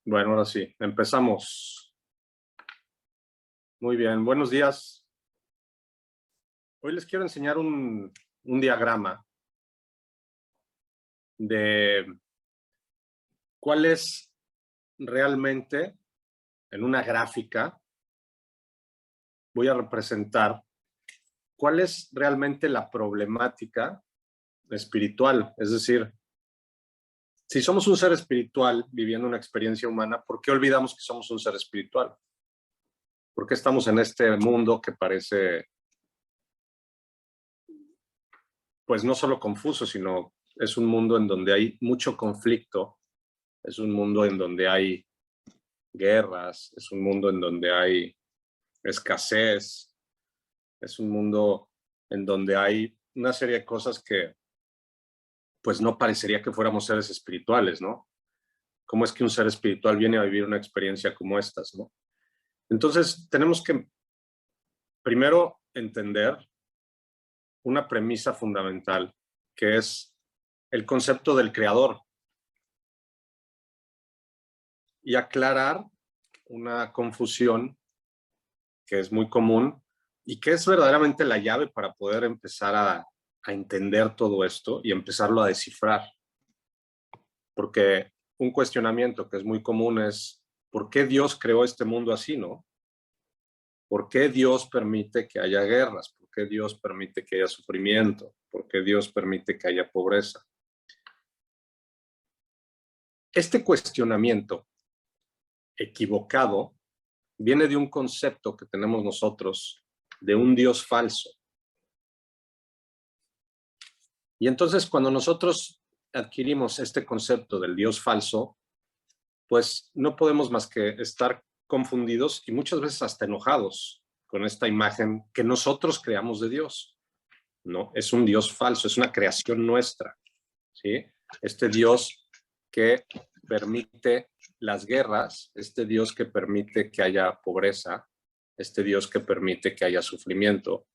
Bueno, ahora sí, empezamos. Muy bien, buenos días. Hoy les quiero enseñar un diagrama de cuál es realmente, en una gráfica, voy a representar cuál es realmente la problemática espiritual. Es decir, si somos un ser espiritual viviendo una experiencia humana, ¿por qué olvidamos que somos un ser espiritual? ¿Por qué estamos en este mundo que parece, pues no solo confuso, sino es un mundo en donde hay mucho conflicto, es un mundo en donde hay guerras, es un mundo en donde hay escasez, es un mundo en donde hay una serie de cosas que pues no parecería que fuéramos seres espirituales, ¿no? ¿Cómo es que un ser espiritual viene a vivir una experiencia como estas, ¿no? Entonces tenemos que primero entender una premisa fundamental, que es el concepto del creador, y aclarar una confusión que es muy común y que es verdaderamente la llave para poder empezar a entender todo esto y empezarlo a descifrar. Porque un cuestionamiento que es muy común es, ¿por qué Dios creó este mundo así, no? ¿Por qué Dios permite que haya guerras? ¿Por qué Dios permite que haya sufrimiento? ¿Por qué Dios permite que haya pobreza? Este cuestionamiento equivocado viene de un concepto que tenemos nosotros de un Dios falso. Y entonces cuando nosotros adquirimos este concepto del Dios falso, pues no podemos más que estar confundidos y muchas veces hasta enojados con esta imagen que nosotros creamos de Dios, ¿no? Es un Dios falso, es una creación nuestra, ¿sí? Este Dios que permite las guerras, este Dios que permite que haya pobreza, este Dios que permite que haya sufrimiento,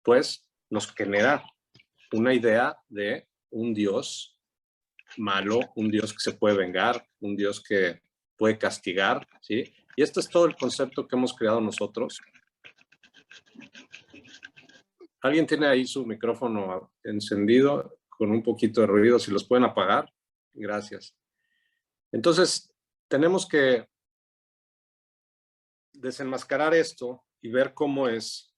pues nos genera una idea de un Dios malo, un Dios que se puede vengar, un Dios que puede castigar, ¿sí? Y este es todo el concepto que hemos creado nosotros. ¿Alguien tiene ahí su micrófono encendido con un poquito de ruido? Si los pueden apagar, gracias. Entonces, tenemos que desenmascarar esto y ver cómo es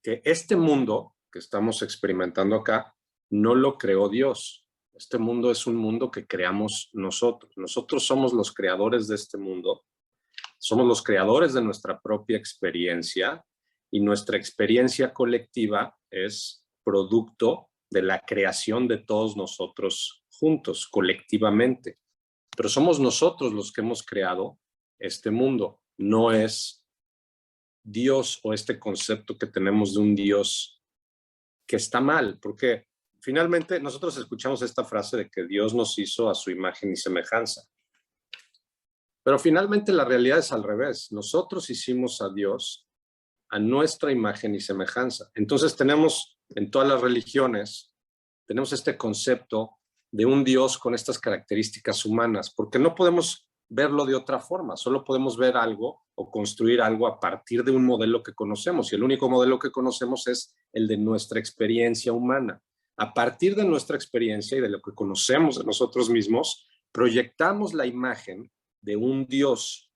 que este mundo que estamos experimentando acá no lo creó Dios. Este mundo es un mundo que creamos nosotros. Nosotros somos los creadores de este mundo. Somos los creadores de nuestra propia experiencia y nuestra experiencia colectiva es producto de la creación de todos nosotros juntos, colectivamente. Pero somos nosotros los que hemos creado este mundo. No es Dios o este concepto que tenemos de un Dios que está mal, porque finalmente nosotros escuchamos esta frase de que Dios nos hizo a su imagen y semejanza. Pero finalmente la realidad es al revés. Nosotros hicimos a Dios a nuestra imagen y semejanza. Entonces tenemos en todas las religiones, tenemos este concepto de un Dios con estas características humanas, porque no podemos verlo de otra forma, solo podemos ver algo o construir algo a partir de un modelo que conocemos, y el único modelo que conocemos es el de nuestra experiencia humana. A partir de nuestra experiencia y de lo que conocemos de nosotros mismos, proyectamos la imagen de un Dios.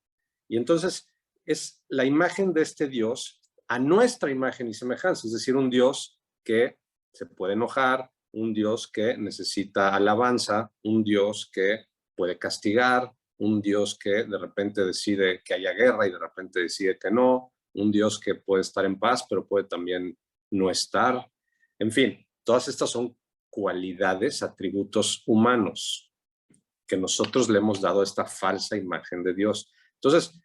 Y entonces es la imagen de este Dios a nuestra imagen y semejanza, es decir, un Dios que se puede enojar, un Dios que necesita alabanza, un Dios que puede castigar, un Dios que de repente decide que haya guerra y de repente decide que no, un Dios que puede estar en paz, pero puede también no estar. En fin, todas estas son cualidades, atributos humanos que nosotros le hemos dado a esta falsa imagen de Dios. Entonces,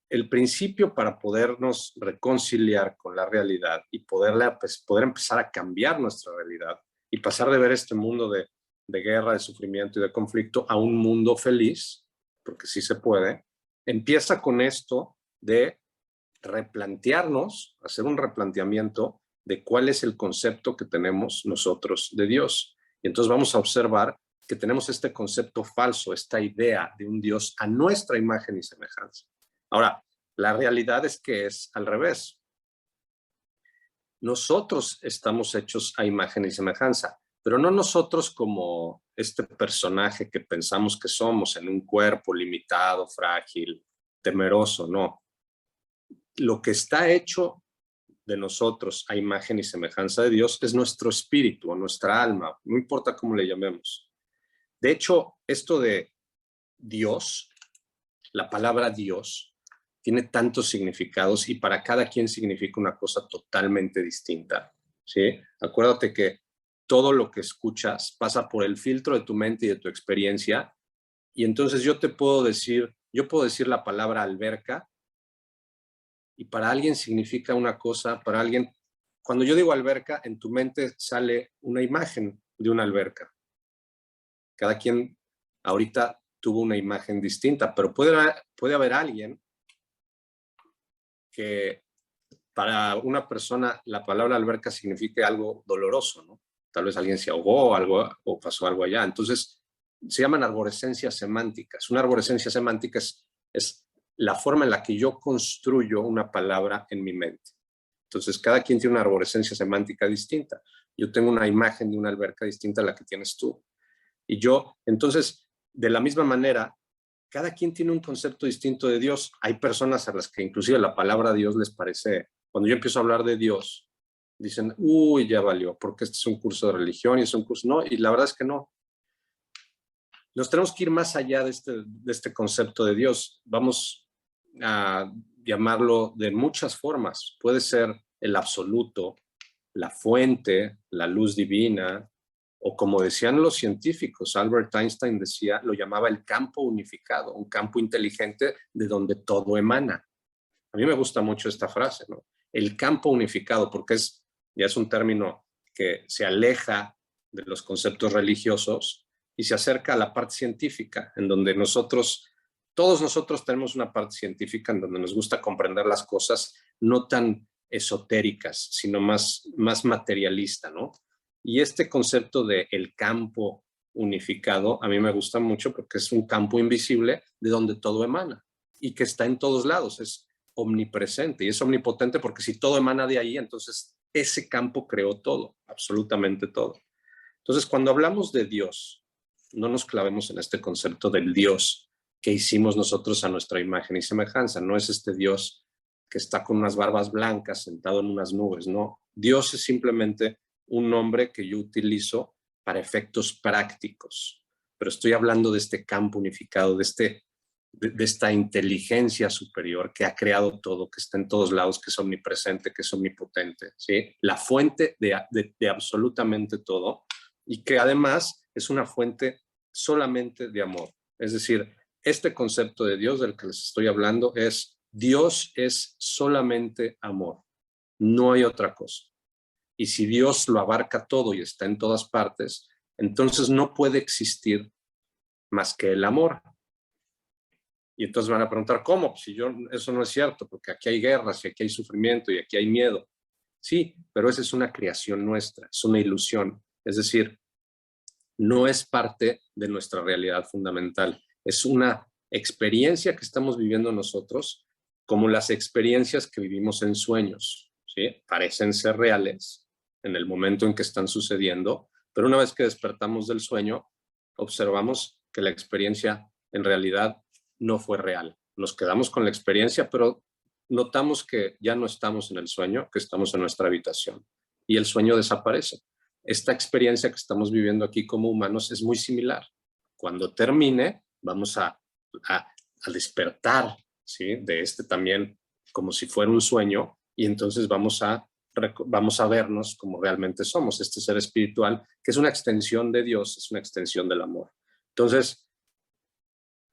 el principio para podernos reconciliar con la realidad y poder empezar a cambiar nuestra realidad y pasar de ver este mundo de guerra, de sufrimiento y de conflicto a un mundo feliz, porque sí se puede, empieza con esto de replantearnos, hacer un replanteamiento de cuál es el concepto que tenemos nosotros de Dios. Y entonces vamos a observar que tenemos este concepto falso, esta idea de un Dios a nuestra imagen y semejanza. Ahora, la realidad es que es al revés. Nosotros estamos hechos a imagen y semejanza, pero no nosotros como este personaje que pensamos que somos en un cuerpo limitado, frágil, temeroso, no. Lo que está hecho de nosotros a imagen y semejanza de Dios es nuestro espíritu o nuestra alma, no importa cómo le llamemos. De hecho, esto de Dios, la palabra Dios, tiene tantos significados y para cada quien significa una cosa totalmente distinta, ¿sí? Acuérdate que todo lo que escuchas pasa por el filtro de tu mente y de tu experiencia, y entonces yo puedo decir la palabra alberca, y para alguien significa una cosa, para alguien, cuando yo digo alberca, en tu mente sale una imagen de una alberca. Cada quien ahorita tuvo una imagen distinta, pero puede haber alguien que para una persona la palabra alberca signifique algo doloroso, ¿no? Tal vez alguien se ahogó o pasó algo allá. Entonces, se llaman arborescencias semánticas. Una arborescencia semántica es la forma en la que yo construyo una palabra en mi mente. Entonces, cada quien tiene una arborescencia semántica distinta. Yo tengo una imagen de una alberca distinta a la que tienes tú. Y yo, entonces, de la misma manera, cada quien tiene un concepto distinto de Dios. Hay personas a las que inclusive la palabra Dios les parece, cuando yo empiezo a hablar de Dios, dicen, uy, ya valió, porque este es un curso de religión y es un curso, no, y la verdad es que no. Nos tenemos que ir más allá de este concepto de Dios. Vamos a llamarlo de muchas formas. Puede ser el absoluto, la fuente, la luz divina, o como decían los científicos, Albert Einstein lo llamaba el campo unificado, un campo inteligente de donde todo emana. A mí me gusta mucho esta frase, ¿no? El campo unificado, porque ya es un término que se aleja de los conceptos religiosos y se acerca a la parte científica, en donde todos nosotros tenemos una parte científica en donde nos gusta comprender las cosas no tan esotéricas, sino más materialista, ¿no? Y este concepto de el campo unificado a mí me gusta mucho porque es un campo invisible de donde todo emana y que está en todos lados, es omnipresente y es omnipotente porque si todo emana de ahí, entonces ese campo creó todo, absolutamente todo. Entonces, cuando hablamos de Dios, no nos clavemos en este concepto del Dios que hicimos nosotros a nuestra imagen y semejanza. No es este Dios que está con unas barbas blancas sentado en unas nubes, no. Dios es simplemente un nombre que yo utilizo para efectos prácticos, pero estoy hablando de este campo unificado, de esta inteligencia superior que ha creado todo, que está en todos lados, que es omnipresente, que es omnipotente, ¿sí? La fuente de absolutamente todo y que además es una fuente solamente de amor. Es decir, este concepto de Dios del que les estoy hablando es Dios es solamente amor, no hay otra cosa. Y si Dios lo abarca todo y está en todas partes, entonces no puede existir más que el amor. Y entonces van a preguntar, ¿cómo? Si eso no es cierto, porque aquí hay guerras y aquí hay sufrimiento y aquí hay miedo. Sí, pero esa es una creación nuestra, es una ilusión. Es decir, no es parte de nuestra realidad fundamental. Es una experiencia que estamos viviendo nosotros, como las experiencias que vivimos en sueños, ¿sí? Parecen ser reales en el momento en que están sucediendo, pero una vez que despertamos del sueño, observamos que la experiencia en realidad no fue real. Nos quedamos con la experiencia, pero notamos que ya no estamos en el sueño, que estamos en nuestra habitación y el sueño desaparece. Esta experiencia que estamos viviendo aquí como humanos es muy similar. Cuando termine, vamos a despertar, ¿sí? De también como si fuera un sueño y entonces vamos a vernos como realmente somos, este ser espiritual que es una extensión de Dios, es una extensión del amor. Entonces,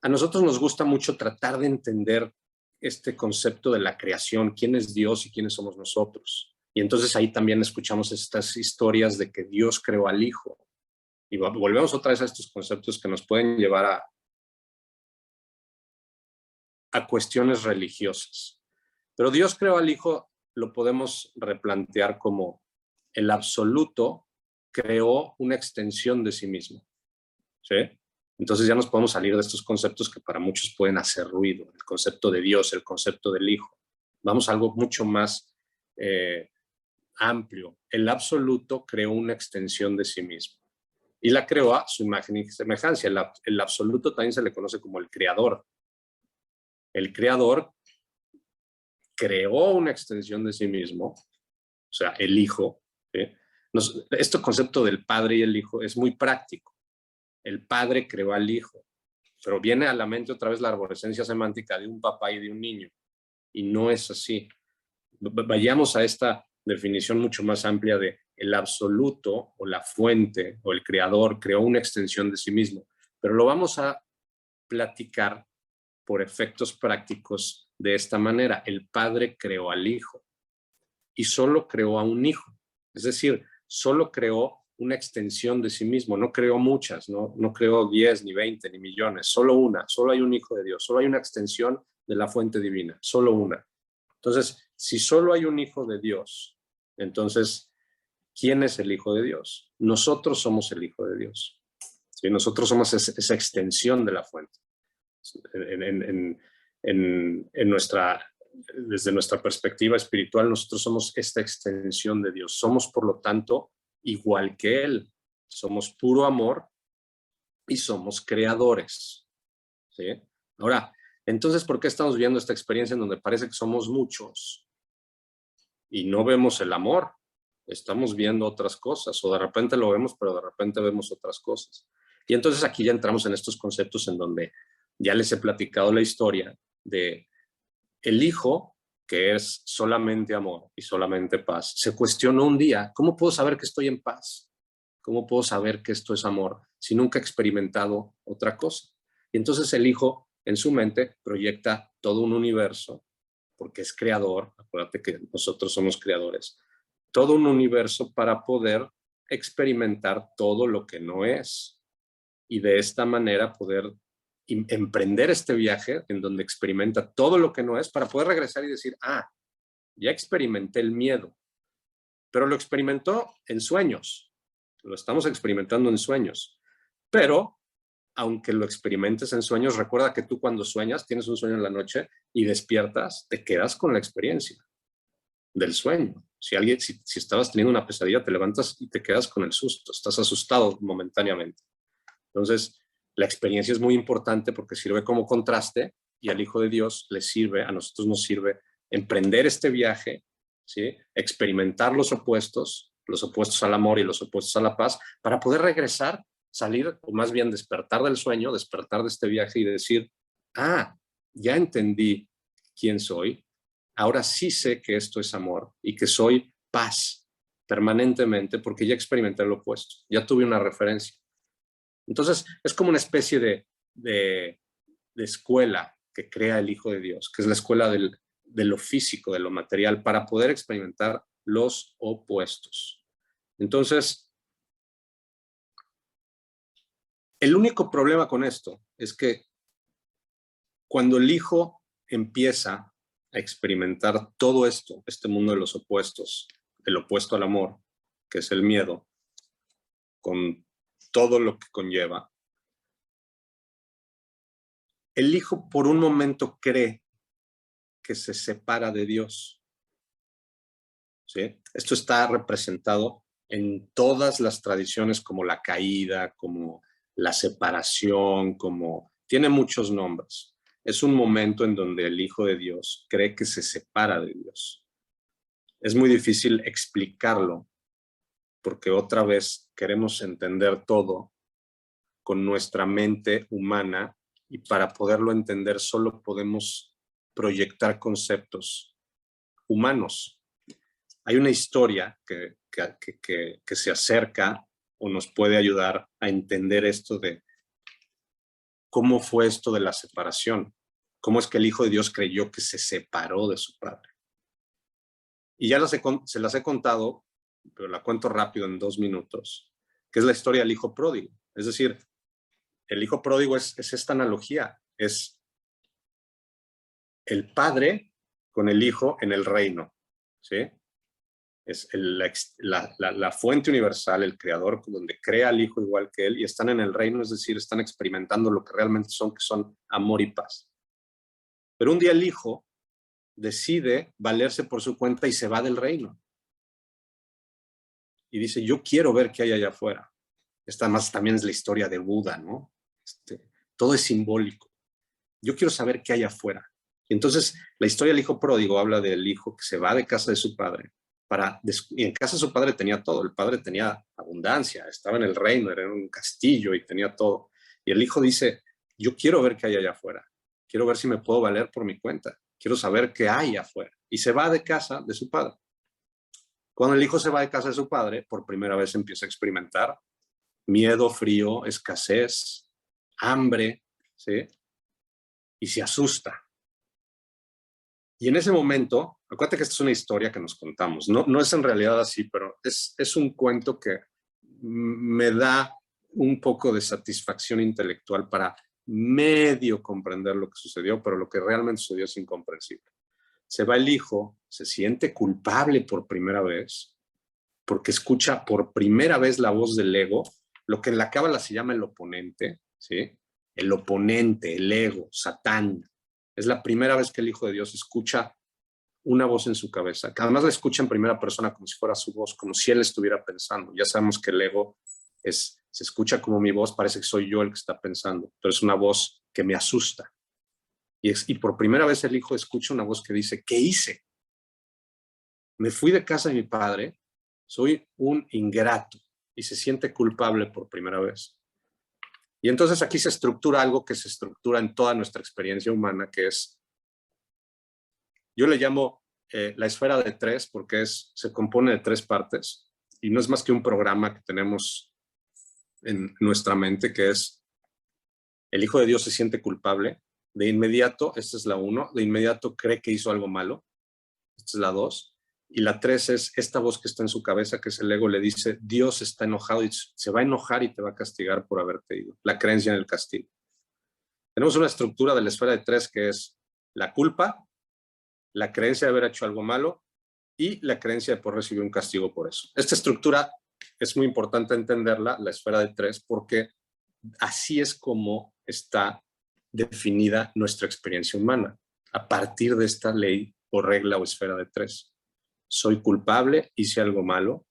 a nosotros nos gusta mucho tratar de entender este concepto de la creación, quién es Dios y quiénes somos nosotros. Y entonces ahí también escuchamos estas historias de que Dios creó al Hijo. Y volvemos otra vez a estos conceptos que nos pueden llevar a cuestiones religiosas. Pero Dios creó al Hijo, lo podemos replantear como el absoluto creó una extensión de sí mismo. ¿sí? Entonces ya nos podemos salir de estos conceptos que para muchos pueden hacer ruido, el concepto de Dios, el concepto del Hijo. Vamos a algo mucho más amplio. El absoluto creó una extensión de sí mismo y la creó a su imagen y semejanza. El absoluto también se le conoce como el creador. El creador creó una extensión de sí mismo, o sea, el Hijo. ¿Sí? Este concepto del Padre y el Hijo es muy práctico. El Padre creó al Hijo, pero viene a la mente otra vez la arborescencia semántica de un papá y de un niño, y no es así. Vayamos a esta definición mucho más amplia de el absoluto o la fuente o el creador creó una extensión de sí mismo, pero lo vamos a platicar por efectos prácticos de esta manera. El Padre creó al Hijo y solo creó a un hijo, es decir, solo creó una extensión de sí mismo, no creó muchas, no creó 10, ni 20, ni millones, solo una, solo hay un hijo de Dios, solo hay una extensión de la fuente divina, solo una. Entonces, si solo hay un hijo de Dios, entonces, ¿quién es el hijo de Dios? Nosotros somos el hijo de Dios. ¿Sí? Nosotros somos esa extensión de la fuente. Desde nuestra perspectiva espiritual, nosotros somos esta extensión de Dios. Somos, por lo tanto, igual que Él. Somos puro amor y somos creadores. ¿Sí? Ahora, entonces, ¿por qué estamos viendo esta experiencia en donde parece que somos muchos y no vemos el amor? Estamos viendo otras cosas, o de repente lo vemos, pero de repente vemos otras cosas. Y entonces aquí ya entramos en estos conceptos en donde ya les he platicado la historia de el Hijo, que es solamente amor y solamente paz. Se cuestionó un día, ¿cómo puedo saber que estoy en paz? ¿Cómo puedo saber que esto es amor si nunca he experimentado otra cosa? Y entonces el Hijo en su mente proyecta todo un universo, porque es creador, acuérdate que nosotros somos creadores, todo un universo para poder experimentar todo lo que no es. Y de esta manera poder emprender este viaje en donde experimenta todo lo que no es para poder regresar y decir, ya experimenté el miedo, pero lo experimentó en sueños, lo estamos experimentando en sueños, pero aunque lo experimentes en sueños, recuerda que tú cuando sueñas, tienes un sueño en la noche y despiertas, te quedas con la experiencia del sueño. Si estabas teniendo una pesadilla, te levantas y te quedas con el susto, estás asustado momentáneamente. Entonces, la experiencia es muy importante porque sirve como contraste y al Hijo de Dios le sirve, a nosotros nos sirve emprender este viaje, ¿sí? Experimentar los opuestos al amor y los opuestos a la paz, para poder regresar, salir, o más bien despertar del sueño, despertar de este viaje y decir, ya entendí quién soy, ahora sí sé que esto es amor y que soy paz permanentemente porque ya experimenté lo opuesto, ya tuve una referencia. Entonces, es como una especie de escuela que crea el Hijo de Dios, que es la escuela de lo físico, de lo material, para poder experimentar los opuestos. Entonces, el único problema con esto es que cuando el Hijo empieza a experimentar todo esto, este mundo de los opuestos, el opuesto al amor, que es el miedo, con todo lo que conlleva, el Hijo por un momento cree que se separa de Dios. ¿Sí? Esto está representado en todas las tradiciones como la caída, como la separación, como tiene muchos nombres. Es un momento en donde el Hijo de Dios cree que se separa de Dios. Es muy difícil explicarlo porque otra vez queremos entender todo con nuestra mente humana y para poderlo entender solo podemos proyectar conceptos humanos. Hay una historia que se acerca o nos puede ayudar a entender esto de cómo fue esto de la separación, cómo es que el Hijo de Dios creyó que se separó de su Padre. Y ya se las he contado, pero la cuento rápido en 2 minutos, que es la historia del Hijo Pródigo. Es decir, el Hijo Pródigo es esta analogía, es el Padre con el Hijo en el reino, ¿sí? la fuente universal, el creador, donde crea al Hijo igual que Él, y están en el reino, es decir, están experimentando lo que realmente son, que son amor y paz. Pero un día el Hijo decide valerse por su cuenta y se va del reino. Y dice, yo quiero ver qué hay allá afuera. Esta más también es la historia de Buda, ¿no? Todo es simbólico. Yo quiero saber qué hay afuera. Y entonces la historia del hijo pródigo habla del hijo que se va de casa de su padre. Y en casa de su padre tenía todo. El padre tenía abundancia, estaba en el reino, era un castillo y tenía todo. Y el hijo dice, yo quiero ver qué hay allá afuera. Quiero ver si me puedo valer por mi cuenta. Quiero saber qué hay afuera. Y se va de casa de su padre. Cuando el hijo se va de casa de su padre, por primera vez empieza a experimentar miedo, frío, escasez, hambre, ¿sí? Y se asusta. Y en ese momento, acuérdate que esta es una historia que nos contamos, no es en realidad así, pero es un cuento que me da un poco de satisfacción intelectual para medio comprender lo que sucedió, pero lo que realmente sucedió es incomprensible. Se va el hijo, se siente culpable por primera vez, porque escucha por primera vez la voz del ego, lo que en la cábala se llama el oponente, ¿sí? El oponente, el ego, Satán. Es la primera vez que el Hijo de Dios escucha una voz en su cabeza, que además la escucha en primera persona como si fuera su voz, como si él estuviera pensando. Ya sabemos que el ego se escucha como mi voz, parece que soy yo el que está pensando, pero es una voz que me asusta. Y por primera vez el hijo escucha una voz que dice, ¿qué hice? Me fui de casa de mi padre, soy un ingrato, y se siente culpable por primera vez. Y entonces aquí se estructura algo que se estructura en toda nuestra experiencia humana, que es, yo le llamo la esfera de tres, porque se compone de tres partes, y no es más que un programa que tenemos en nuestra mente, que es, el Hijo de Dios se siente culpable, de inmediato, esta es la 1, de inmediato cree que hizo algo malo, esta es la 2, y la 3 es esta voz que está en su cabeza, que es el ego, le dice, Dios está enojado y se va a enojar y te va a castigar por haberte ido. La creencia en el castigo. Tenemos una estructura de la esfera de 3 que es la culpa, la creencia de haber hecho algo malo y la creencia de poder recibir un castigo por eso. Esta estructura es muy importante entenderla, la esfera de 3, porque así es como está definida nuestra experiencia humana, a partir de esta ley o regla o esfera de 3. Soy culpable, hice algo malo,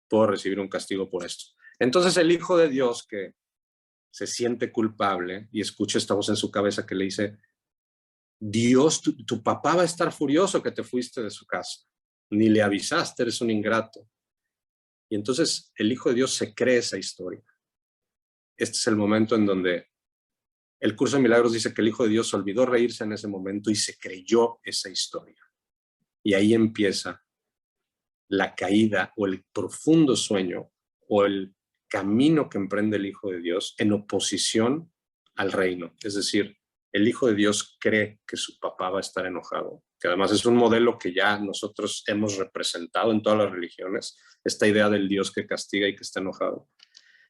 puedo recibir un castigo por esto. Entonces el Hijo de Dios que se siente culpable y escucha esta voz en su cabeza que le dice, Dios, tu papá va a estar furioso que te fuiste de su casa, ni le avisaste, eres un ingrato. Y entonces el Hijo de Dios se cree esa historia. Este es el momento en donde el curso de milagros dice que el Hijo de Dios olvidó reírse en ese momento y se creyó esa historia. Y ahí empieza la caída o el profundo sueño o el camino que emprende el Hijo de Dios en oposición al reino. Es decir, el Hijo de Dios cree que su papá va a estar enojado, que además es un modelo que ya nosotros hemos representado en todas las religiones, esta idea del Dios que castiga y que está enojado.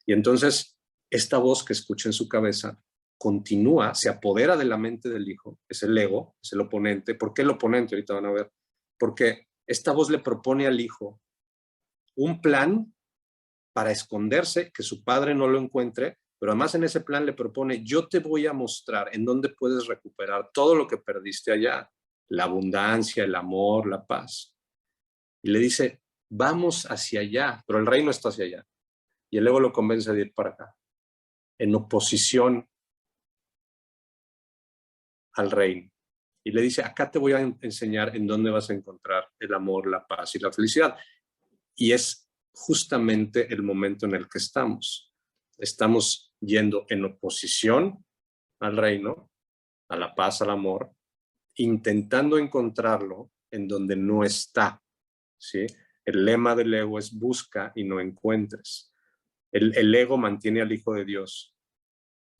Y entonces, esta voz que escucha en su cabeza continúa, se apodera de la mente del hijo, es el ego, es el oponente. ¿Por qué el oponente? Ahorita van a ver. Porque esta voz le propone al hijo un plan para esconderse, que su padre no lo encuentre, pero además en ese plan le propone, yo te voy a mostrar en dónde puedes recuperar todo lo que perdiste allá, la abundancia, el amor, la paz. Y le dice, vamos hacia allá, pero el reino está hacia allá. Y el ego lo convence de ir para acá, en oposición al reino. Y le dice, acá te voy a enseñar en dónde vas a encontrar el amor, la paz y la felicidad. Y es justamente el momento en el que estamos. Estamos yendo en oposición al reino, a la paz, al amor, intentando encontrarlo en donde no está, ¿sí? El lema del ego es busca y no encuentres. El ego mantiene al Hijo de Dios,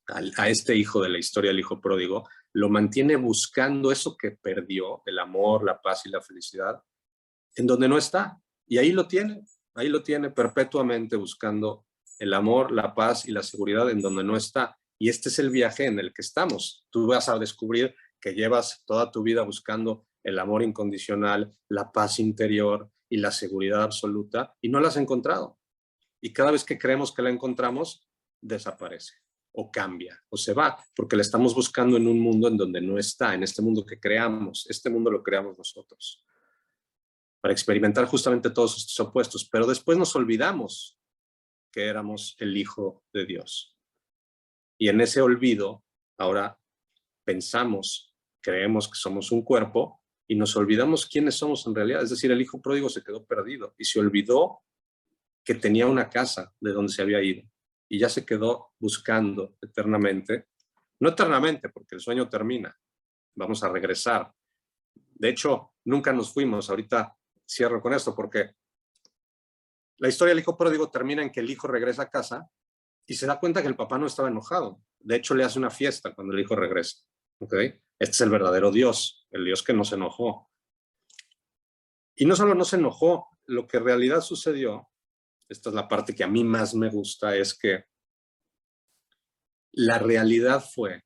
a este hijo de la historia, el hijo pródigo, lo mantiene buscando eso que perdió, el amor, la paz y la felicidad, en donde no está. Y ahí lo tiene perpetuamente buscando el amor, la paz y la seguridad en donde no está. Y este es el viaje en el que estamos. Tú vas a descubrir que llevas toda tu vida buscando el amor incondicional, la paz interior, y la seguridad absoluta y no la has encontrado. Y cada vez que creemos que la encontramos, desaparece o cambia o se va, porque la estamos buscando en un mundo en donde no está, en este mundo que creamos. Este mundo lo creamos nosotros para experimentar justamente todos estos opuestos, pero después nos olvidamos que éramos el Hijo de Dios. Y en ese olvido, ahora pensamos, creemos que somos un cuerpo y nos olvidamos quiénes somos en realidad. Es decir, el hijo pródigo se quedó perdido y se olvidó que tenía una casa de donde se había ido y ya se quedó buscando eternamente. No eternamente, porque el sueño termina. Vamos a regresar. De hecho, nunca nos fuimos. Ahorita cierro con esto porque la historia del hijo pródigo termina en que el hijo regresa a casa y se da cuenta que el papá no estaba enojado. De hecho, le hace una fiesta cuando el hijo regresa. ¿Okay? Este es el verdadero Dios, el Dios que no se enojó. Y no solo no se enojó, lo que en realidad sucedió, esta es la parte que a mí más me gusta, es que la realidad fue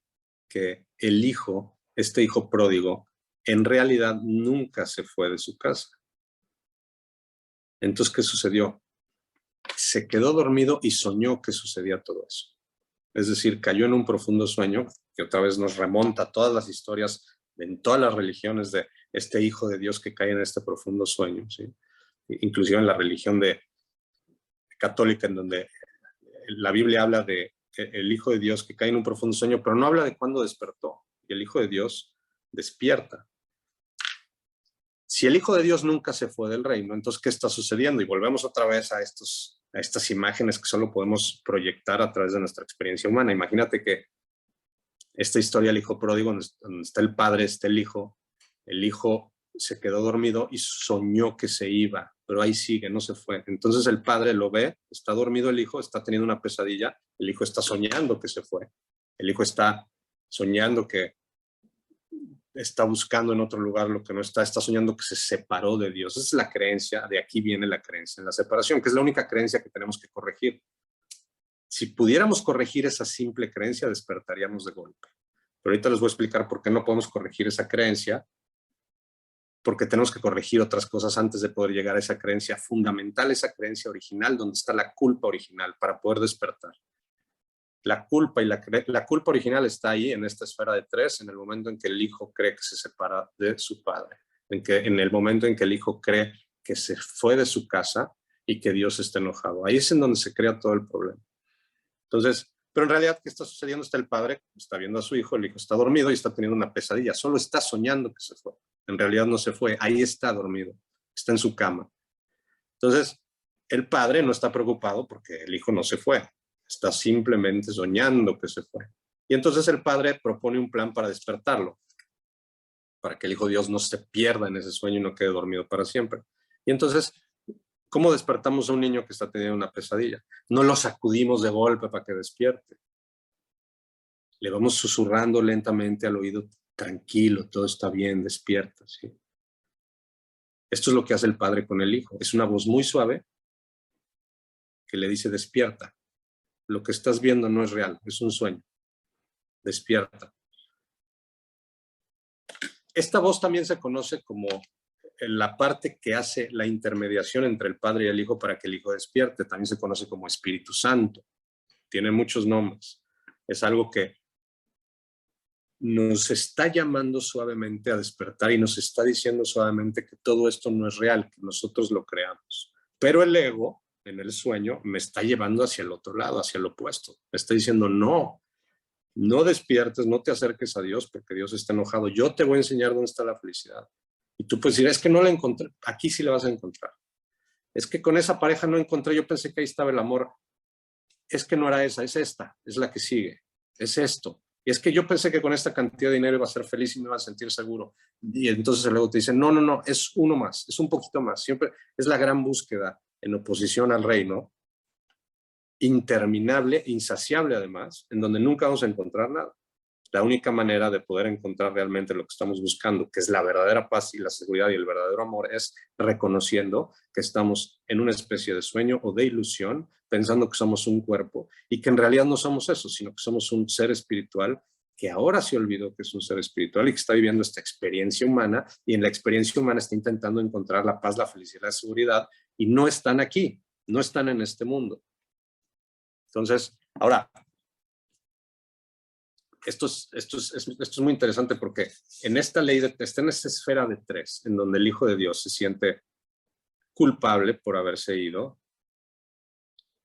que el hijo, este hijo pródigo, en realidad nunca se fue de su casa. Entonces, ¿qué sucedió? Se quedó dormido y soñó que sucedía todo eso. Es decir, cayó en un profundo sueño, que otra vez nos remonta a todas las historias en todas las religiones de este hijo de Dios que cae en este profundo sueño, ¿sí? Inclusive en la religión católica, en donde la Biblia habla de el hijo de Dios que cae en un profundo sueño, pero no habla de cuándo despertó. Y el hijo de Dios despierta. Si el hijo de Dios nunca se fue del reino, entonces, ¿qué está sucediendo? Y volvemos otra vez a estas imágenes que solo podemos proyectar a través de nuestra experiencia humana. Imagínate que esta historia del hijo pródigo, donde está el padre, está el hijo se quedó dormido y soñó que se iba, pero ahí sigue, no se fue. Entonces el padre lo ve, está dormido el hijo, está teniendo una pesadilla, el hijo está soñando que se fue, el hijo está soñando que está buscando en otro lugar lo que no está soñando que se separó de Dios. Esa es la creencia, de aquí viene la creencia en la separación, que es la única creencia que tenemos que corregir. Si pudiéramos corregir esa simple creencia, despertaríamos de golpe. Pero ahorita les voy a explicar por qué no podemos corregir esa creencia, porque tenemos que corregir otras cosas antes de poder llegar a esa creencia fundamental, esa creencia original, donde está la culpa original, para poder despertar. La culpa la culpa original está ahí, en esta esfera de 3, en el momento en que el hijo cree que se separa de su padre, en el momento en que el hijo cree que se fue de su casa y que Dios está enojado. Ahí es en donde se crea todo el problema. Entonces, pero en realidad, ¿qué está sucediendo? Está el padre, está viendo a su hijo, el hijo está dormido y está teniendo una pesadilla, solo está soñando que se fue. En realidad no se fue, ahí está dormido, está en su cama. Entonces, el padre no está preocupado porque el hijo no se fue, está simplemente soñando que se fue. Y entonces el padre propone un plan para despertarlo, para que el hijo de Dios no se pierda en ese sueño y no quede dormido para siempre. Y entonces, ¿cómo despertamos a un niño que está teniendo una pesadilla? No lo sacudimos de golpe para que despierte. Le vamos susurrando lentamente al oído, tranquilo, todo está bien, despierta, ¿sí? Esto es lo que hace el padre con el hijo. Es una voz muy suave que le dice, despierta. Lo que estás viendo no es real, es un sueño. Despierta. Esta voz también se conoce como la parte que hace la intermediación entre el padre y el hijo para que el hijo despierte. También se conoce como Espíritu Santo. Tiene muchos nombres. Es algo que nos está llamando suavemente a despertar y nos está diciendo suavemente que todo esto no es real, que nosotros lo creamos. Pero el ego, en el sueño, me está llevando hacia el otro lado, hacia el opuesto. Me está diciendo, no despiertes, no te acerques a Dios porque Dios está enojado. Yo te voy a enseñar dónde está la felicidad. Y tú puedes decir, es que no la encontré. Aquí sí la vas a encontrar. Es que con esa pareja no encontré, yo pensé que ahí estaba el amor. Es que no era esa, es esta, es la que sigue, es esto. Y es que yo pensé que con esta cantidad de dinero iba a ser feliz y me iba a sentir seguro. Y entonces el ego te dice, no, es uno más, es un poquito más. Siempre es la gran búsqueda en oposición al reino, interminable, insaciable además, en donde nunca vamos a encontrar nada. La única manera de poder encontrar realmente lo que estamos buscando, que es la verdadera paz y la seguridad y el verdadero amor, es reconociendo que estamos en una especie de sueño o de ilusión, pensando que somos un cuerpo y que en realidad no somos eso, sino que somos un ser espiritual que ahora se olvidó que es un ser espiritual y que está viviendo esta experiencia humana, y en la experiencia humana está intentando encontrar la paz, la felicidad, la seguridad, y no están aquí, no están en este mundo. Entonces, ahora, esto es muy interesante porque en esta ley, está en esta esfera de tres, en donde el Hijo de Dios se siente culpable por haberse ido,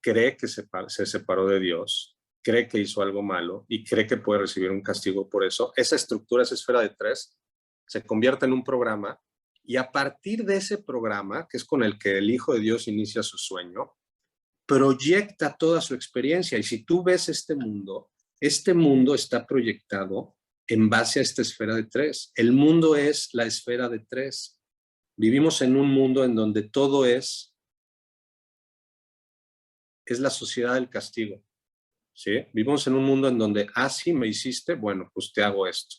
cree que se separó de Dios, cree que hizo algo malo y cree que puede recibir un castigo por eso. Esa estructura, esa esfera de tres, se convierte en un programa, y a partir de ese programa, que es con el que el Hijo de Dios inicia su sueño, proyecta toda su experiencia. Y si tú ves este mundo está proyectado en base a esta esfera de tres. El mundo es la esfera de tres. Vivimos en un mundo en donde todo es la sociedad del castigo, ¿sí? Vivimos en un mundo en donde, sí me hiciste, bueno, pues te hago esto.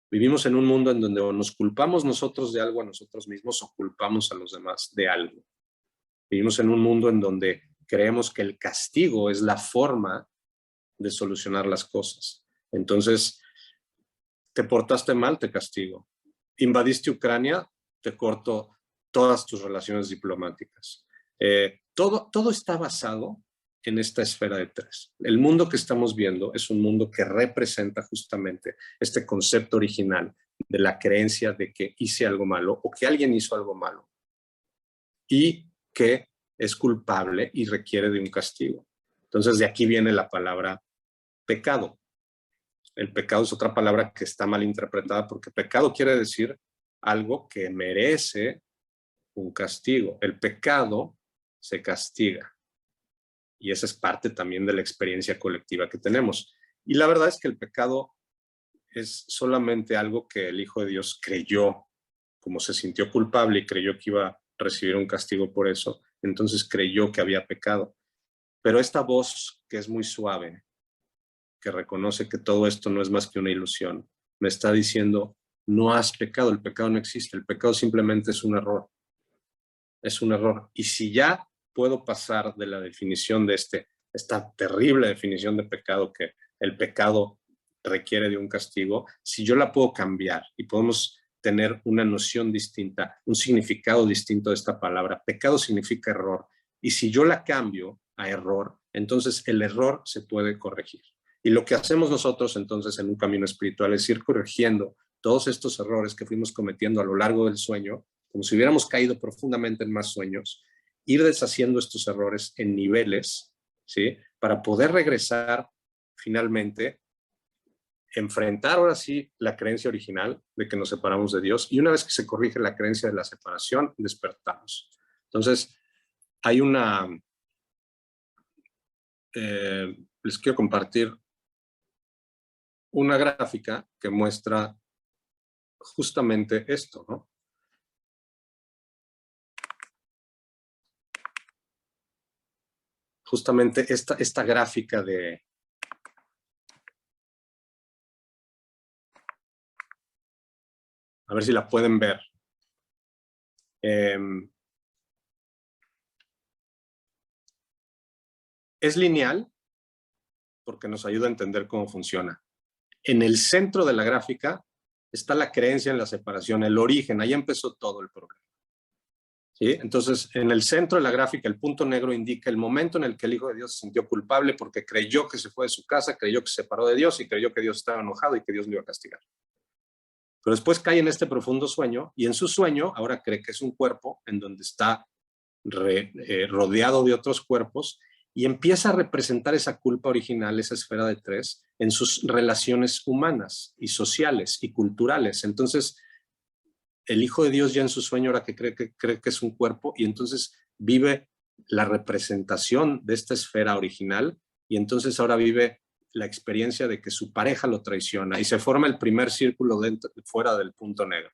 Vivimos en un mundo en donde o nos culpamos nosotros de algo a nosotros mismos o culpamos a los demás de algo. Vivimos en un mundo en donde creemos que el castigo es la forma de solucionar las cosas. Entonces, te portaste mal, te castigo. Invadiste Ucrania, te corto todas tus relaciones diplomáticas. Todo está basado en esta esfera de tres. El mundo que estamos viendo es un mundo que representa justamente este concepto original de la creencia de que hice algo malo o que alguien hizo algo malo y que es culpable y requiere de un castigo. Entonces, de aquí viene la palabra pecado. El pecado es otra palabra que está mal interpretada, porque pecado quiere decir algo que merece un castigo. El pecado se castiga, y esa es parte también de la experiencia colectiva que tenemos. Y la verdad es que el pecado es solamente algo que el Hijo de Dios creyó, como se sintió culpable y creyó que iba a recibir un castigo por eso, entonces creyó que había pecado. Pero esta voz, que es muy suave, que reconoce que todo esto no es más que una ilusión, me está diciendo: no has pecado, el pecado no existe, el pecado simplemente es un error. Es un error. Y si ya puedo pasar de la definición de esta terrible definición de pecado, que el pecado requiere de un castigo, si yo la puedo cambiar y podemos tener una noción distinta, un significado distinto de esta palabra. Pecado significa error. Y si yo la cambio a error, entonces el error se puede corregir. Y lo que hacemos nosotros entonces en un camino espiritual es ir corrigiendo todos estos errores que fuimos cometiendo a lo largo del sueño, como si hubiéramos caído profundamente en más sueños, ir deshaciendo estos errores en niveles, ¿sí? Para poder regresar finalmente, enfrentar ahora sí la creencia original de que nos separamos de Dios, y una vez que se corrige la creencia de la separación, despertamos. Entonces, hay les quiero compartir una gráfica que muestra justamente esto, ¿no? Justamente esta gráfica de... A ver si la pueden ver. Es lineal porque nos ayuda a entender cómo funciona. En el centro de la gráfica está la creencia en la separación, el origen, ahí empezó todo el problema. ¿Sí? Entonces, en el centro de la gráfica, el punto negro indica el momento en el que el Hijo de Dios se sintió culpable porque creyó que se fue de su casa, creyó que se separó de Dios y creyó que Dios estaba enojado y que Dios lo iba a castigar. Pero después cae en este profundo sueño, y en su sueño ahora cree que es un cuerpo en donde está rodeado de otros cuerpos, y empieza a representar esa culpa original, esa esfera de tres, en sus relaciones humanas y sociales y culturales. Entonces, el Hijo de Dios ya en su sueño, ahora que cree que es un cuerpo, y entonces vive la representación de esta esfera original, y entonces ahora vive la experiencia de que su pareja lo traiciona, y se forma el primer círculo fuera del punto negro.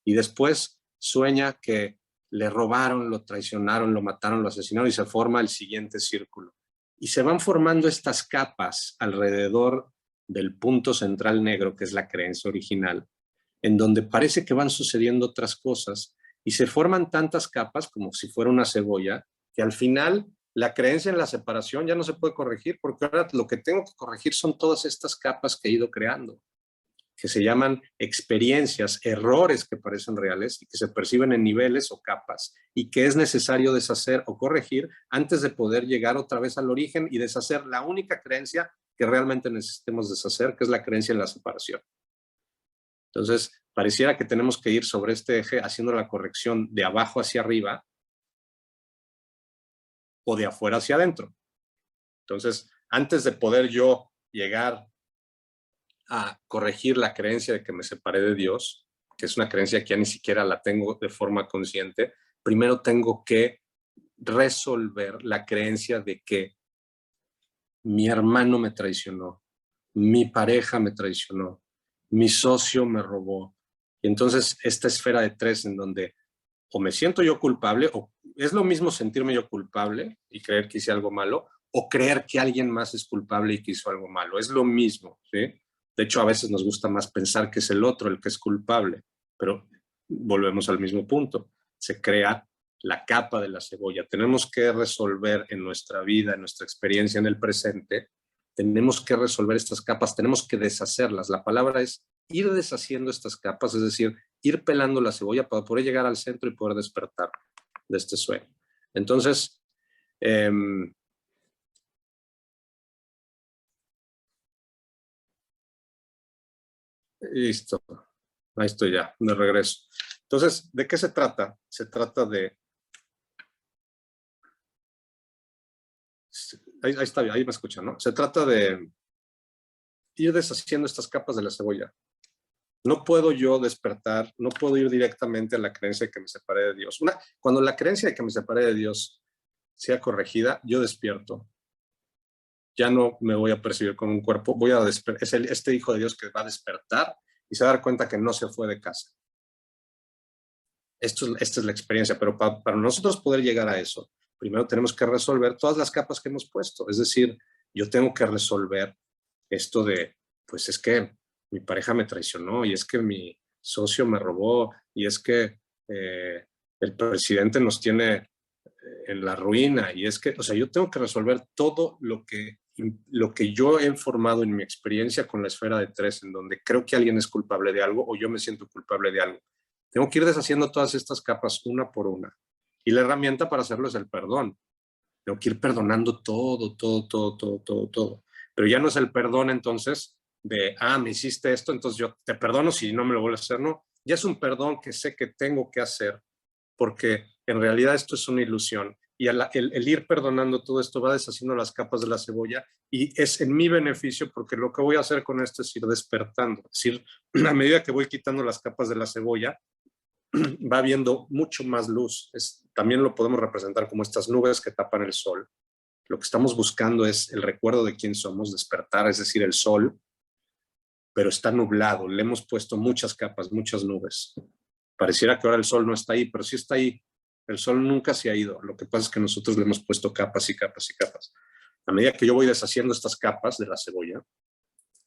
Y después sueña que le robaron, lo traicionaron, lo mataron, lo asesinaron, y se forma el siguiente círculo. Y se van formando estas capas alrededor del punto central negro, que es la creencia original, en donde parece que van sucediendo otras cosas, y se forman tantas capas como si fuera una cebolla, que al final la creencia en la separación ya no se puede corregir, porque ahora lo que tengo que corregir son todas estas capas que he ido creando, que se llaman experiencias, errores que parecen reales y que se perciben en niveles o capas, y que es necesario deshacer o corregir antes de poder llegar otra vez al origen y deshacer la única creencia que realmente necesitemos deshacer, que es la creencia en la separación. Entonces, pareciera que tenemos que ir sobre este eje haciendo la corrección de abajo hacia arriba o de afuera hacia adentro. Entonces, antes de poder yo llegar a corregir la creencia de que me separé de Dios, que es una creencia que ya ni siquiera la tengo de forma consciente, primero tengo que resolver la creencia de que mi hermano me traicionó, mi pareja me traicionó, mi socio me robó. Y entonces esta esfera de tres en donde o me siento yo culpable, o es lo mismo sentirme yo culpable y creer que hice algo malo, o creer que alguien más es culpable y que hizo algo malo. Es lo mismo, ¿sí? De hecho, a veces nos gusta más pensar que es el otro el que es culpable, pero volvemos al mismo punto. Se crea la capa de la cebolla. Tenemos que resolver en nuestra vida, en nuestra experiencia en el presente, tenemos que resolver estas capas, tenemos que deshacerlas. La palabra es ir deshaciendo estas capas, es decir, ir pelando la cebolla para poder llegar al centro y poder despertar de este sueño. Entonces, listo, ahí estoy ya, de regreso. Entonces, ¿de qué se trata? Se trata de... Ahí está, ahí me escuchan, ¿no? Se trata de ir deshaciendo estas capas de la cebolla. No puedo yo despertar, no puedo ir directamente a la creencia de que me separé de Dios. Cuando la creencia de que me separé de Dios sea corregida, yo despierto. Ya no me voy a percibir con un cuerpo, voy a despertar. Es este hijo de Dios que va a despertar y se va a dar cuenta que no se fue de casa. Esta es la experiencia, pero para nosotros poder llegar a eso, primero tenemos que resolver todas las capas que hemos puesto. Es decir, yo tengo que resolver esto de, pues es que mi pareja me traicionó y es que mi socio me robó y es que el presidente nos tiene en la ruina y es que, o sea, yo tengo que resolver todo lo que yo he formado en mi experiencia con la esfera de tres, en donde creo que alguien es culpable de algo o yo me siento culpable de algo. Tengo que ir deshaciendo todas estas capas una por una. Y la herramienta para hacerlo es el perdón. Tengo que ir perdonando todo, todo, todo, todo, todo, todo. Pero ya no es el perdón entonces de, me hiciste esto, entonces yo te perdono si no me lo vuelves a hacer. No, ya es un perdón que sé que tengo que hacer porque en realidad esto es una ilusión. Y el ir perdonando todo esto va deshaciendo las capas de la cebolla y es en mi beneficio porque lo que voy a hacer con esto es ir despertando. Es decir, a medida que voy quitando las capas de la cebolla, va viendo mucho más luz. También lo podemos representar como estas nubes que tapan el sol. Lo que estamos buscando es el recuerdo de quién somos, despertar, es decir, el sol, pero está nublado. Le hemos puesto muchas capas, muchas nubes. Pareciera que ahora el sol no está ahí, pero sí está ahí. El sol nunca se ha ido. Lo que pasa es que nosotros le hemos puesto capas y capas y capas. A medida que yo voy deshaciendo estas capas de la cebolla,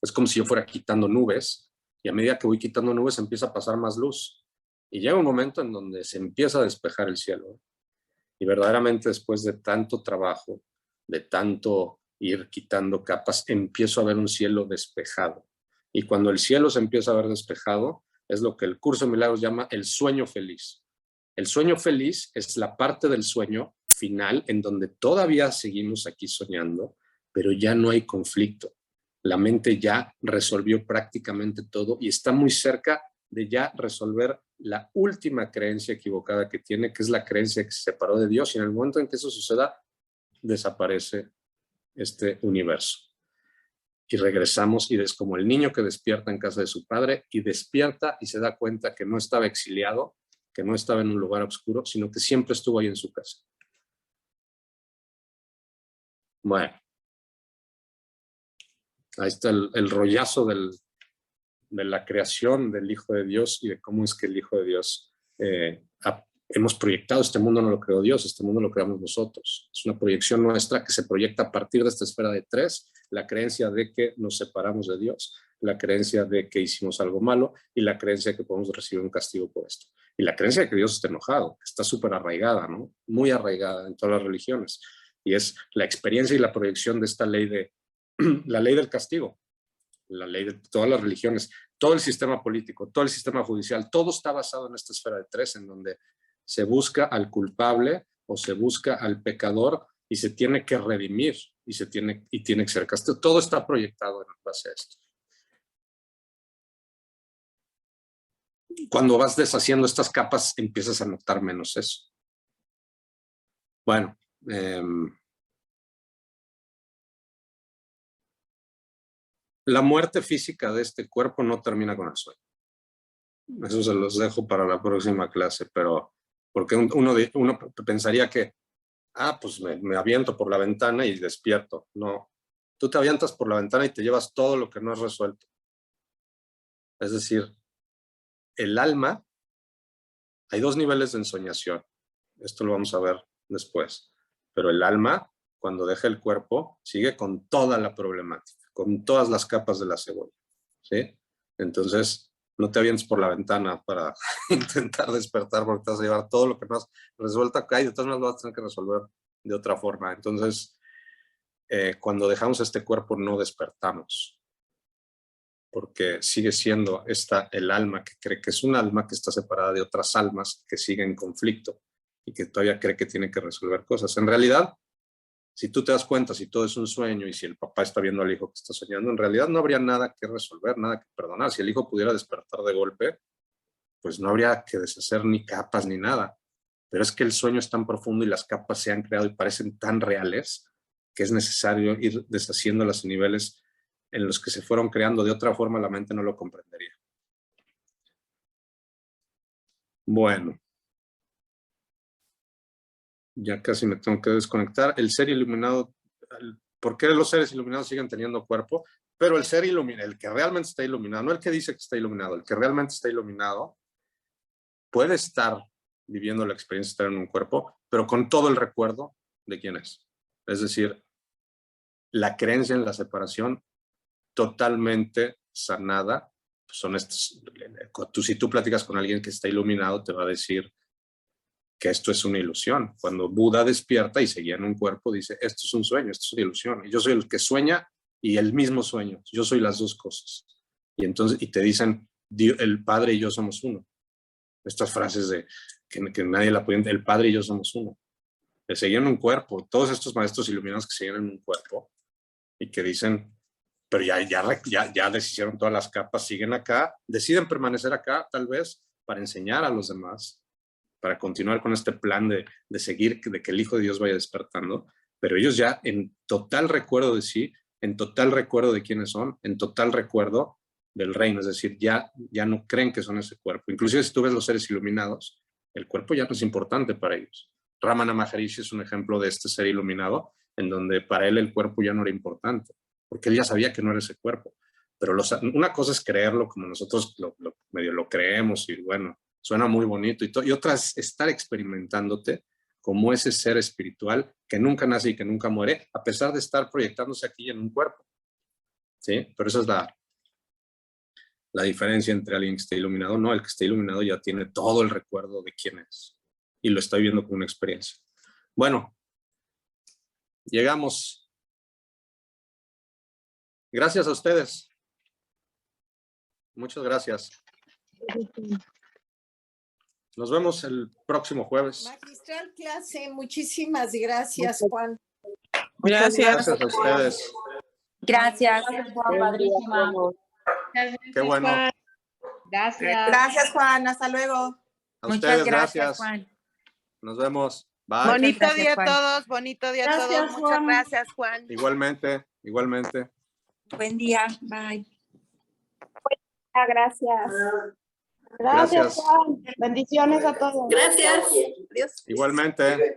es como si yo fuera quitando nubes, y a medida que voy quitando nubes empieza a pasar más luz. Y llega un momento en donde se empieza a despejar el cielo. Y verdaderamente después de tanto trabajo, de tanto ir quitando capas, empiezo a ver un cielo despejado. Y cuando el cielo se empieza a ver despejado, es lo que el curso de milagros llama el sueño feliz. El sueño feliz es la parte del sueño final en donde todavía seguimos aquí soñando, pero ya no hay conflicto. La mente ya resolvió prácticamente todo y está muy cerca de ya resolver la última creencia equivocada que tiene, que es la creencia que se separó de Dios, y en el momento en que eso suceda, desaparece este universo. Y regresamos y es como el niño que despierta en casa de su padre y despierta y se da cuenta que no estaba exiliado, que no estaba en un lugar oscuro, sino que siempre estuvo ahí en su casa. Bueno, ahí está el rollazo de la creación del Hijo de Dios y de cómo es que el Hijo de Dios hemos proyectado. Este mundo no lo creó Dios, este mundo lo creamos nosotros. Es una proyección nuestra que se proyecta a partir de esta esfera de tres, la creencia de que nos separamos de Dios, la creencia de que hicimos algo malo y la creencia de que podemos recibir un castigo por esto. Y la creencia de que Dios está enojado, que está súper arraigada, ¿no? Muy arraigada en todas las religiones. Y es la experiencia y la proyección de esta ley la ley del castigo, la ley de todas las religiones, todo el sistema político, todo el sistema judicial, todo está basado en esta esfera de 3, en donde se busca al culpable o se busca al pecador y se tiene que redimir y tiene que ser castigo. Todo está proyectado en base a esto. Cuando vas deshaciendo estas capas, empiezas a notar menos eso. Bueno, la muerte física de este cuerpo no termina con el sueño. Eso se los dejo para la próxima clase, pero porque uno pensaría que, pues me aviento por la ventana y despierto. No, tú te avientas por la ventana y te llevas todo lo que no has resuelto. Es decir, el alma, hay 2 niveles de ensoñación. Esto lo vamos a ver después. Pero el alma, cuando deja el cuerpo, sigue con toda la problemática, con todas las capas de la cebolla, ¿sí? Entonces, no te avientes por la ventana para intentar despertar porque te vas a llevar todo lo que no has resuelto acá y de todas maneras lo vas a tener que resolver de otra forma. Entonces, cuando dejamos este cuerpo no despertamos, porque sigue siendo el alma que cree que es un alma que está separada de otras almas que siguen en conflicto y que todavía cree que tiene que resolver cosas. En realidad, si tú te das cuenta, si todo es un sueño y si el papá está viendo al hijo que está soñando, en realidad no habría nada que resolver, nada que perdonar. Si el hijo pudiera despertar de golpe, pues no habría que deshacer ni capas ni nada. Pero es que el sueño es tan profundo y las capas se han creado y parecen tan reales que es necesario ir deshaciéndolas en niveles en los que se fueron creando. De otra forma, la mente no lo comprendería. Bueno. Ya casi me tengo que desconectar. El ser iluminado, ¿por qué los seres iluminados siguen teniendo cuerpo? Pero el ser iluminado, el que realmente está iluminado, no el que dice que está iluminado, el que realmente está iluminado puede estar viviendo la experiencia de estar en un cuerpo, pero con todo el recuerdo de quién es. Es decir, la creencia en la separación totalmente sanada. Son estos, si tú platicas con alguien que está iluminado, te va a decir que esto es una ilusión. Cuando Buda despierta y seguía en un cuerpo, dice, esto es un sueño, esto es una ilusión. Y yo soy el que sueña y el mismo sueño. Yo soy las dos cosas. Y entonces, y te dicen, el Padre y yo somos uno. Estas frases de que nadie la puede entender, el Padre y yo somos uno. Seguían en un cuerpo. Todos estos maestros iluminados que seguían en un cuerpo y que dicen, pero ya deshicieron todas las capas, siguen acá, deciden permanecer acá, tal vez, para enseñar a los demás, para continuar con este plan de seguir, de que el Hijo de Dios vaya despertando, pero ellos ya en total recuerdo de sí, en total recuerdo de quiénes son, en total recuerdo del reino, es decir, ya no creen que son ese cuerpo. Inclusive si tú ves los seres iluminados, el cuerpo ya no es importante para ellos. Ramana Maharishi es un ejemplo de este ser iluminado, en donde para él el cuerpo ya no era importante, porque él ya sabía que no era ese cuerpo. Pero una cosa es creerlo como nosotros medio lo creemos y bueno, suena muy bonito y otra es estar experimentándote como ese ser espiritual que nunca nace y que nunca muere, a pesar de estar proyectándose aquí en un cuerpo. ¿Sí? Pero esa es la diferencia entre alguien que esté iluminado. No, el que esté iluminado ya tiene todo el recuerdo de quién es y lo está viviendo como una experiencia. Bueno, llegamos. Gracias a ustedes. Muchas gracias. Nos vemos el próximo jueves. Magistral clase, muchísimas gracias, Juan. Gracias. Gracias a ustedes. Gracias, Juan, padrísima. Qué bueno. Juan. Gracias. Gracias, Juan. Hasta luego. A Muchas ustedes, gracias, Juan. Nos vemos. Bye. Bonito Gracias, día a Juan. todos, bonito día a Gracias, todos. Muchas Juan. gracias, Juan. Igualmente, igualmente. Buen día. Bye. Gracias. Gracias. Juan. Bendiciones a todos. Gracias. Adiós. Igualmente.